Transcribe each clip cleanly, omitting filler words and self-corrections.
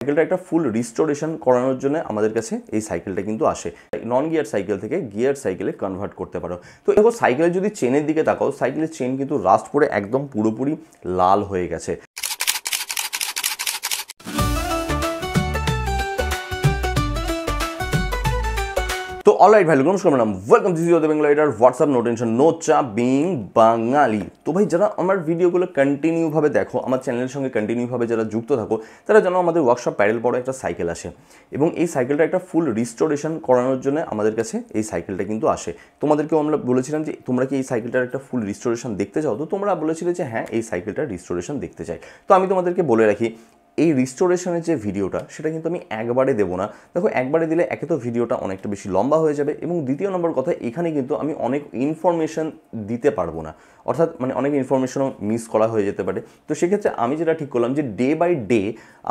সাইকেলটা একটা ফুল রিস্টোরেশন করানোর জন্য আমাদের কাছে এই সাইকেলটা কিন্তু আসে। নন গিয়ার সাইকেল থেকে গিয়ার সাইকেলে কনভার্ট করতে পারো। তো দেখো সাইকেলের যদি চেনের দিকে তাকাও, সাইকেলের চেন কিন্তু রাস্ট পরে একদম পুরোপুরি লাল হয়ে গেছে। তো অলরাইট ভাই, নমস্কার ম্যাডাম, ওয়েলকাম টু জিও the Bengal rider. WhatsApp, no tension, no চাপ, বিং বাঙালি। তো ভাই, যারা আমার ভিডিওগুলো কন্টিনিউভাবে দেখো, আমার চ্যানেলের সঙ্গে কন্টিনিউভাবে যারা যুক্ত থাকো, তারা যেন আমাদের ওয়ার্কশপ প্যারেল পরে একটা সাইকেল আসে এবং এই সাইকেলটা একটা ফুল রিস্টোরেশন করানোর জন্য আমাদের কাছে এই সাইকেলটা কিন্তু আসে। তোমাদেরকেও আমরা বলেছিলাম যে তোমরা কি এই সাইকেলটার একটা ফুল রিস্টোরেশন দেখতে চাও? তো তোমরা বলেছিলে যে হ্যাঁ, এই সাইকেলটার রিস্টোরেশন দেখতে চাই। তো আমি তোমাদেরকে বলে রাখি, এই রিস্টোরেশনের যে ভিডিওটা, সেটা কিন্তু আমি একবারে দেবো না। দেখো, একবারে দিলে একে তো ভিডিওটা অনেকটা বেশি লম্বা হয়ে যাবে, এবং দ্বিতীয় নম্বর কথা, এখানে কিন্তু আমি অনেক ইনফরমেশন দিতে পারবো না, অর্থাৎ অনেক ইনফরমেশনও মিস করা হয়ে যেতে পারে। তো সেক্ষেত্রে আমি যেটা ঠিক করলাম যে ডে বাই ডে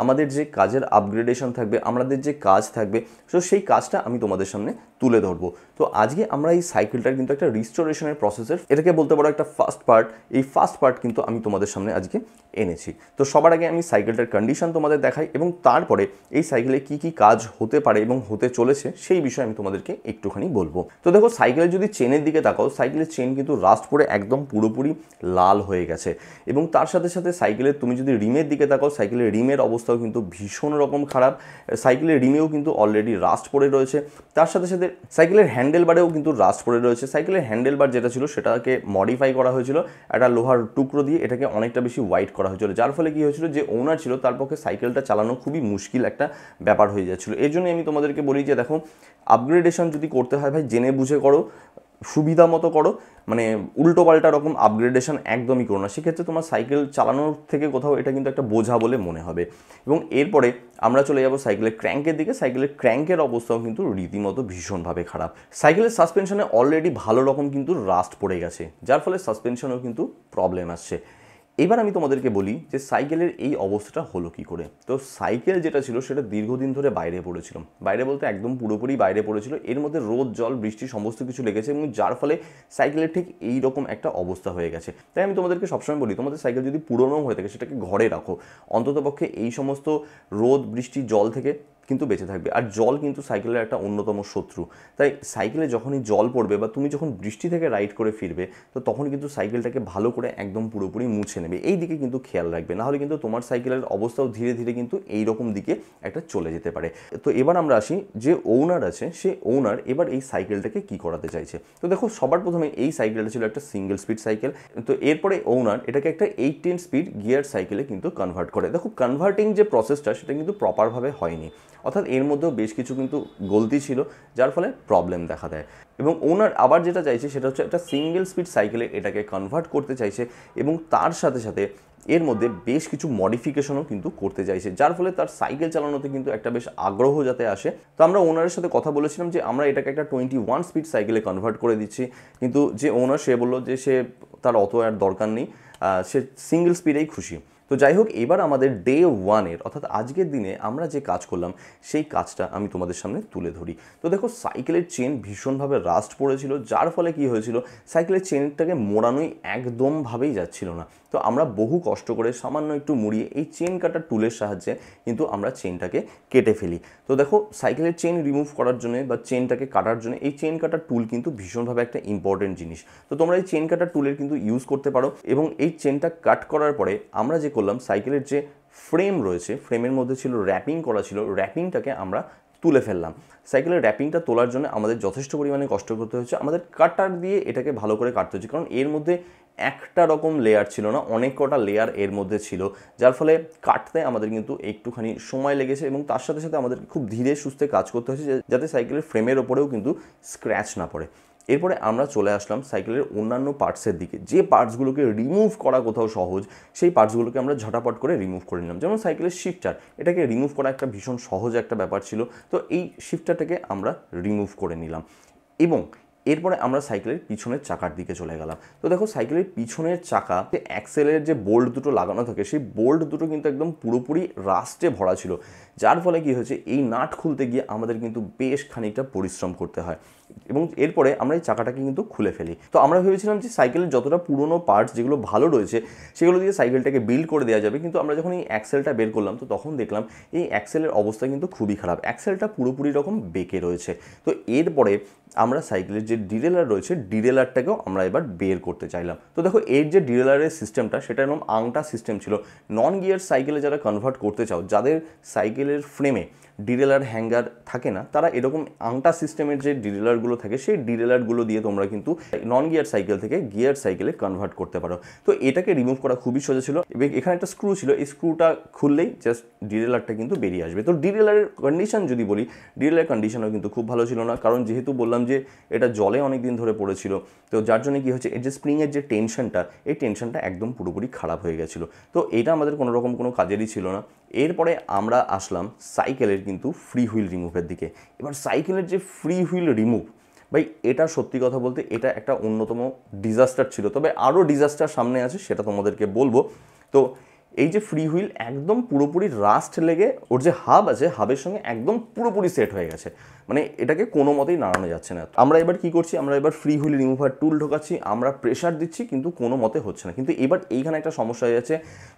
আমাদের যে কাজের আপগ্রেডেশন থাকবে, আমাদের যে কাজ থাকবে, তো সেই কাজটা আমি তোমাদের সামনে তুলে ধরবো। তো আজকে আমরা এই সাইকেলটার কিন্তু একটা রিস্টোরেশনের প্রসেসের, এটাকে বলতে পারো একটা ফার্স্ট পার্ট, এই ফার্স্ট পার্ট কিন্তু আমি তোমাদের সামনে আজকে এনেছি। তো সবার আগে আমি সাইকেলটার কন্ডিশন তোমাদের দেখাই, এবং তারপরে এই সাইকেলে কি কি কাজ হতে পারে এবং হতে চলেছে সেই বিষয়ে আমি তোমাদেরকে একটুখানি বলবো। তো দেখো, সাইকেলের যদি চেনের দিকে তাকাও, সাইকেলের চেন কিন্তু রাস্ট পরে একদম পুরোপুরি লাল হয়ে গেছে, এবং তার সাথে সাথে সাইকেলের তুমি যদি রিমের দিকে তাকাও, সাইকেলের রিমের অবস্থাও কিন্তু ভীষণ রকম খারাপ। সাইকেলের রিমেও কিন্তু অলরেডি রাস্ট পড়ে রয়েছে। তার সাথে সাথে সাইকেলের হ্যান্ডেল বারেও কিন্তু রাস্ট পড়ে রয়েছে। সাইকেলের হ্যান্ডেল বার যেটা ছিল, সেটাকে মডিফাই করা হয়েছিল একটা লোহার টুকরো দিয়ে, এটাকে অনেকটা বেশি হোয়াইট করা হয়েছিল, যার ফলে কি হয়েছিল, যে ওনার ছিল তার পক্ষে সাইকেলটা চালানো খুবই মুশকিল একটা ব্যাপার হয়ে যাচ্ছিল। এই জন্যই আমি তোমাদেরকে বলি যে দেখো, আপগ্রেডেশন যদি করতে হয় ভাই, জেনে বুঝে করো, সুবিধা মতো করো, উল্টো পাল্টা রকম আপগ্রেডেশন একদমই করো না। সেক্ষেত্রে তোমার সাইকেল চালানোর থেকে কোথাও এটা কিন্তু একটা বোঝা বলে মনে হবে। এবং এরপরে আমরা চলে যাব সাইকেলের ক্র্যাঙ্কের দিকে। সাইকেলের ক্র্যাঙ্কের অবস্থাও কিন্তু রীতিমতো ভীষণভাবে খারাপ। সাইকেলের সাসপেনশনে অলরেডি ভালো রকম কিন্তু রাস্ট পড়ে গেছে, যার ফলে সাসপেনশনেও কিন্তু প্রবলেম আসছে। এবার আমি তোমাদেরকে বলি যে সাইকেলের এই অবস্থাটা হলো কি করে। তো সাইকেল যেটা ছিল, সেটা দীর্ঘদিন ধরে বাইরে পড়েছিল, বাইরে বলতে একদম পুরোপুরি বাইরে পড়েছিল। এর মধ্যে রোদ, জল, বৃষ্টি সমস্ত কিছু লেগেছে, এবং যার ফলে সাইকেলের ঠিক এই রকম একটা অবস্থা হয়ে গেছে। তাই আমি তোমাদেরকে সবসময় বলি, তোমাদের সাইকেল যদি পুরোনো হয়ে থাকে, সেটাকে ঘরে রাখো, অন্ততপক্ষে এই সমস্ত রোদ, বৃষ্টি, জল থেকে কিন্তু বেঁচে থাকবে। আর জল কিন্তু সাইকেলের একটা অন্যতম শত্রু। তাই সাইকেলে যখনই জল পড়বে, বা তুমি যখন বৃষ্টি থেকে রাইড করে ফিরবে, তো তখন কিন্তু সাইকেলটাকে ভালো করে একদম পুরোপুরি মুছে নেবে। এই দিকে কিন্তু খেয়াল রাখবে, নাহলে কিন্তু তোমার সাইকেলের অবস্থাও ধীরে ধীরে কিন্তু এই রকম দিকে একটা চলে যেতে পারে। তো এবার আমরা আসি, যে ওনার আছে, সে ওনার এবার এই সাইকেলটাকে কি করাতে চাইছে। তো দেখো, সবার প্রথমে এই সাইকেলটা ছিল একটা সিঙ্গেল স্পিড সাইকেল। তো এরপরে ওনার এটাকে একটা 18 স্পিড গিয়ার সাইকেলে কিন্তু কনভার্ট করে। দেখো, কনভার্টিং যে প্রসেসটা, সেটা কিন্তু প্রপারভাবে হয়নি, অর্থাৎ এর মধ্যেও বেশ কিছু কিন্তু গলতি ছিল, যার ফলে প্রবলেম দেখা দেয়। এবং ওনার আবার যেটা চাইছে, সেটা হচ্ছে একটা সিঙ্গেল স্পিড সাইকেলে এটাকে কনভার্ট করতে চাইছে, এবং তার সাথে সাথে এর মধ্যে বেশ কিছু মডিফিকেশনও কিন্তু করতে চাইছে, যার ফলে তার সাইকেল চালানোতে কিন্তু একটা বেশ আগ্রহ যাতে আসে। তো আমরা ওনারের সাথে কথা বলেছিলাম যে আমরা এটাকে একটা 21 স্পিড সাইকেলে কনভার্ট করে দিচ্ছি, কিন্তু যে ওনার, সে বললো যে তার অত আর দরকার নেই, সে সিঙ্গেল স্পিডেই খুশি। তো যাই হোক, এবার আমাদের ডে ওয়ানের, অর্থাৎ আজকের দিনে আমরা যে কাজ করলাম, সেই কাজটা আমি তোমাদের সামনে তুলে ধরি। তো দেখো, সাইকেলের চেন ভীষণভাবে রাস্ট পড়েছিল, যার ফলে কি হয়েছিল, সাইকেলের চেনটাকে মোড়ানোই একদমভাবেই যাচ্ছিল না। তো আমরা বহু কষ্ট করে সামান্য একটু মুড়িয়ে এই চেন কাটার টুলের সাহায্যে কিন্তু আমরা চেনটাকে কেটে ফেলি। তো দেখো, সাইকেলের চেন রিমুভ করার জন্য বা চেনটাকে কাটার জন্য এই চেন কাটার টুল কিন্তু ভীষণভাবে একটা ইম্পর্টেন্ট জিনিস। তো তোমরা এই চেন কাটার টুলের কিন্তু ইউজ করতে পারো। এবং এই চেনটা কাট করার পরে আমরা যে করলাম, সাইকেলের যে ফ্রেম রয়েছে, ফ্রেমের মধ্যে ছিল র্যাপিং করা ছিল, র্যাপিংটাকে আমরা তুলে ফেললাম। সাইকেলের র্যাপিংটা তোলার জন্য আমাদের যথেষ্ট পরিমাণে কষ্ট করতে হচ্ছে, আমাদের কাটার দিয়ে এটাকে ভালো করে কাটতে হচ্ছে, কারণ এর মধ্যে একটা রকম লেয়ার ছিল না, অনেক কটা লেয়ার এর মধ্যে ছিল, যার ফলে কাটতে আমাদের কিন্তু একটুখানি সময় লেগেছে। এবং তার সাথে সাথে আমাদের খুব ধীরে সুস্থে কাজ করতে হচ্ছে, যাতে সাইকেলের ফ্রেমের ওপরেও কিন্তু স্ক্র্যাচ না পড়ে। এরপরে আমরা চলে আসলাম সাইকেলের অন্যান্য পার্টসের দিকে। যে পার্টসগুলোকে রিমুভ করা কোথাও সহজ, সেই পার্টসগুলোকে আমরা ঝটাপট করে রিমুভ করে নিলাম। যেমন সাইকেলের শিফটার, এটাকে রিমুভ করা একটা ভীষণ সহজ একটা ব্যাপার ছিল। তো এই শিফটারটাকে আমরা রিমুভ করে নিলাম, এবং এরপরে আমরা সাইকেলের পিছনের চাকার দিকে চলে গেলাম। তো দেখো, সাইকেলের পিছনের চাকা অ্যাক্সেলের যে বোল্ট দুটো লাগানো থাকে, সেই বোল্ট দুটো কিন্তু একদম পুরোপুরি রাস্টে ভরা ছিল, যার ফলে কি হয়েছে, এই নাট খুলতে গিয়ে আমাদের কিন্তু বেশ খানিকটা পরিশ্রম করতে হয়। এবং এরপরে আমরা এই চাকাটাকে কিন্তু খুলে ফেলি। তো আমরা ভেবেছিলাম যে সাইকেলের যতটা পুরনো পার্টস যেগুলো ভালো রয়েছে সেগুলো দিয়ে সাইকেলটাকে বিল্ড করে দেওয়া যাবে, কিন্তু আমরা যখন এই অ্যাক্সেলটা বের করলাম তো তখন দেখলাম এই অ্যাক্সেলের অবস্থা কিন্তু খুবই খারাপ, অ্যাক্সেলটা পুরোপুরি রকম বেঁকে রয়েছে। তো এরপরে আমরা সাইকেলের যে ডিরেলার রয়েছে ডিরেলারটাকেও আমরা এবার বের করতে চাইলাম। তো দেখো এর যে ডিরেলারের সিস্টেমটা সেটা এরকম আংটা সিস্টেম ছিল। নন গিয়ার সাইকেলে যারা কনভার্ট করতে চাও, যাদের সাইকেলের ফ্রেমে ডিরেলার হ্যাঙ্গার থাকে না, তারা এরকম আংটা সিস্টেমের যে ডিরেলারগুলো থাকে সেই ডিরেলারগুলো দিয়ে তোমরা কিন্তু নন গিয়ার সাইকেল থেকে গিয়ার সাইকেলে কনভার্ট করতে পারো। তো এটাকে রিমুভ করা খুবই সোজা ছিল এবং এখানে একটা স্ক্রু ছিল, এই স্ক্রুটা খুললেই জাস্ট ডিরেলারটা কিন্তু বেরিয়ে আসবে। তো ডিরেলারের কন্ডিশন যদি বলি, ডিরেলারের কন্ডিশনও কিন্তু খুব ভালো ছিল না, কারণ যেহেতু বললাম যে এটা জলে অনেক দিন ধরে পড়েছিল, তো যার জন্য কি হচ্ছে এর যে স্প্রিংয়ের যে টেনশনটা, এই টেনশনটা একদম পুরোপুরি খারাপ হয়ে গেছিলো। তো এটা আমাদের কোনো রকম কোনো কাজেরই ছিল না। এরপরে আমরা আসলাম সাইকেলের কিন্তু ফ্রি হুইল রিমুভের দিকে। এবার সাইকেলের যে ফ্রি হুইল রিমুভ, ভাই এটা সত্যি কথা বলতে এটা একটা অন্যতম ডিজাস্টার ছিল, তবে আরও ডিজাস্টার সামনে আছে সেটা তোমাদেরকে বলবো। তো এই যে ফ্রি হুইল একদম পুরোপুরি রাস্ট লেগে ওর যে হাব আছে হাবের সঙ্গে একদম পুরোপুরি সেট হয়ে গেছে, মানে এটাকে কোনো মতেই নাড়ানো যাচ্ছে না। আমরা এবার কি করছি, আমরা এবার ফ্রি হুইল রিমুভার টুল ঢোকাচ্ছি, আমরা প্রেশার দিচ্ছি কিন্তু কোনো মতে হচ্ছে না। কিন্তু এবার এইখানে একটা সমস্যা হয়ে যাচ্ছে,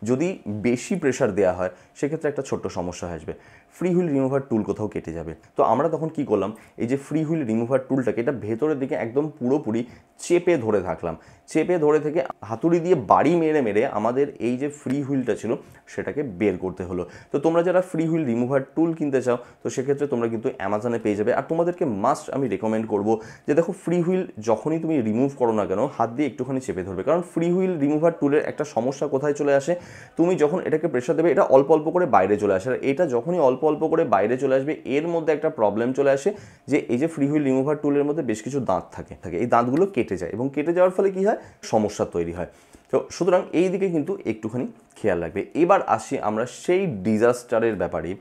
যদি বেশি প্রেশার দেওয়া হয় সেক্ষেত্রে একটা ছোট্ট সমস্যা আসবে, ফ্রি হুইল রিমুভার টুল কোথাও কেটে যাবে। তো আমরা তখন কি করলাম, এই যে ফ্রি হুইল রিমুভার টুলটাকে এটা ভেতরের দিকে একদম পুরোপুরি চেপে ধরে থাকলাম, চেপে ধরে থেকে হাতুড়ি দিয়ে বাড়ি মেরে মেরে আমাদের এই যে ফ্রি হুইলটা ছিল সেটাকে বের করতে হলো। তো তোমরা যারা ফ্রি হুইল রিমুভার টুল কিনতে চাও তো সেক্ষেত্রে তোমরা কিন্তু অ্যামাজনে পেয়ে যাবে। আর তোমাদেরকে মাস্ট আমি রেকমেন্ড করবো যে দেখো ফ্রি হুইল যখনই তুমি রিমুভ করো না কেন হাত দিয়ে একটুখানি চেপে ধরবে, কারণ ফ্রি হুইল রিমুভার টুলের একটা সমস্যা কোথায় চলে আসে, তুমি যখন এটাকে প্রেশার দেবে এটা অল্প অল্প করে বাইরে চলে আসে, আর এটা যখনই অল্প অল্প করে বাইরে চলে আসবে এর মধ্যে একটা প্রবলেম চলে আসে যে এই যে ফ্রি হুইল রিমুভার টুলের মধ্যে বেশ কিছু দাঁত থাকে, এই দাঁতগুলো কেটে যায় এবং কেটে যাওয়ার ফলে কি হয়, সমস্যা তৈরি হয়। তো সুতরাং এই দিকে কিন্তু একটুখানি খেয়াল রাখবে। এবার আসি আমরা সেই ডিজাস্টারের ব্যাপারে,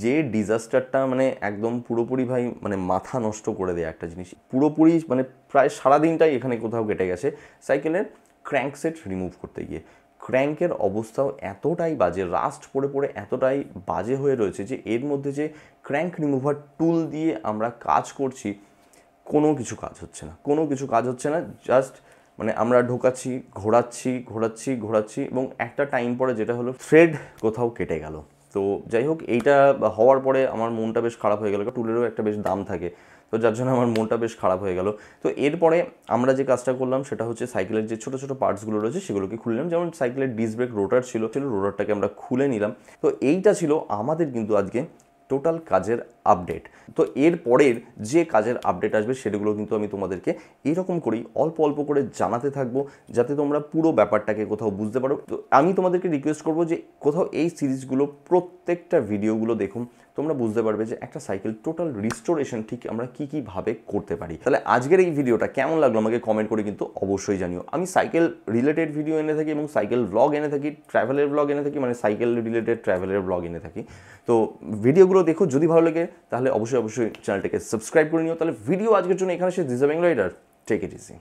যে ডিজাস্টারটা মানে একদম পুরোপুরি ভাই মানে মাথা নষ্ট করে দেয় একটা জিনিস, পুরোপুরি মানে প্রায় সারাদিনটাই এখানে কোথাও কেটে গেছে সাইকেলের ক্র্যাঙ্ক সেট রিমুভ করতে গিয়ে। ক্র্যাঙ্কের অবস্থাও এতটাই বাজে, রাস্ট পড়ে পড়ে এতটাই বাজে হয়ে রয়েছে যে এর মধ্যে যে ক্র্যাঙ্ক রিমুভার টুল দিয়ে আমরা কাজ করছি কোনো কিছু কাজ হচ্ছে না, কোনো কিছু কাজ হচ্ছে না। জাস্ট মানে আমরা ঢোকাচ্ছি, ঘোরাচ্ছি ঘোরাচ্ছি ঘোরাচ্ছি এবং একটা টাইম পরে যেটা হলো থ্রেড কোথাও কেটে গেল। তো যাই হোক, এইটা হওয়ার পরে আমার মনটা বেশ খারাপ হয়ে গেল, টুলেরও একটা বেশ দাম থাকে, তো যার জন্য আমার মনটা বেশ খারাপ হয়ে গেল। তো এরপরে আমরা যে কাজটা করলাম সেটা হচ্ছে সাইকেলের যে ছোটো ছোটো পার্টসগুলো রয়েছে সেগুলোকে খুলে নিলাম, যেমন সাইকেলের ডিস্ক ব্রেক রোটার ছিল, রোটারটাকে আমরা খুলে নিলাম। তো এইটা ছিল আমাদের কিন্তু আজকে টোটাল কাজের আপডেট। তো এর পরের যে কাজের আপডেট আসবে সেগুলো কিন্তু আমি তোমাদেরকে এরকম করেই অল্প অল্প করে জানাতে থাকবো, যাতে তোমরা পুরো ব্যাপারটাকে কোথাও বুঝতে পারো। তো আমি তোমাদেরকে রিকোয়েস্ট করবো যে কোথাও এই সিরিজগুলো প্রত্যেকটা ভিডিওগুলো দেখুন, তোমরা বুঝতে পারবে যে একটা সাইকেল টোটাল রিস্টোরেশন ঠিক আমরা কীভাবে করতে পারি। তাহলে আজকের এই ভিডিওটা কেমন লাগলো আমাকে কমেন্ট করে কিন্তু অবশ্যই জানিও। আমি সাইকেল রিলেটেড ভিডিও এনে থাকি এবং সাইকেল ব্লগ এনে থাকি, ট্রাভেলের ব্লগ এনে থাকি, মানে সাইকেল রিলেটেড ট্রাভেলের ব্লগ এনে থাকি। তো ভিডিওগুলো দেখো, যদি ভালো লাগে তাহলে অবশ্যই অবশ্যই চ্যানেলটাকে সাবস্ক্রাইব করে নিও। তাহলে ভিডিও আজকের জন্য এখানে শেষ। This is the Bengali rider, take it easy.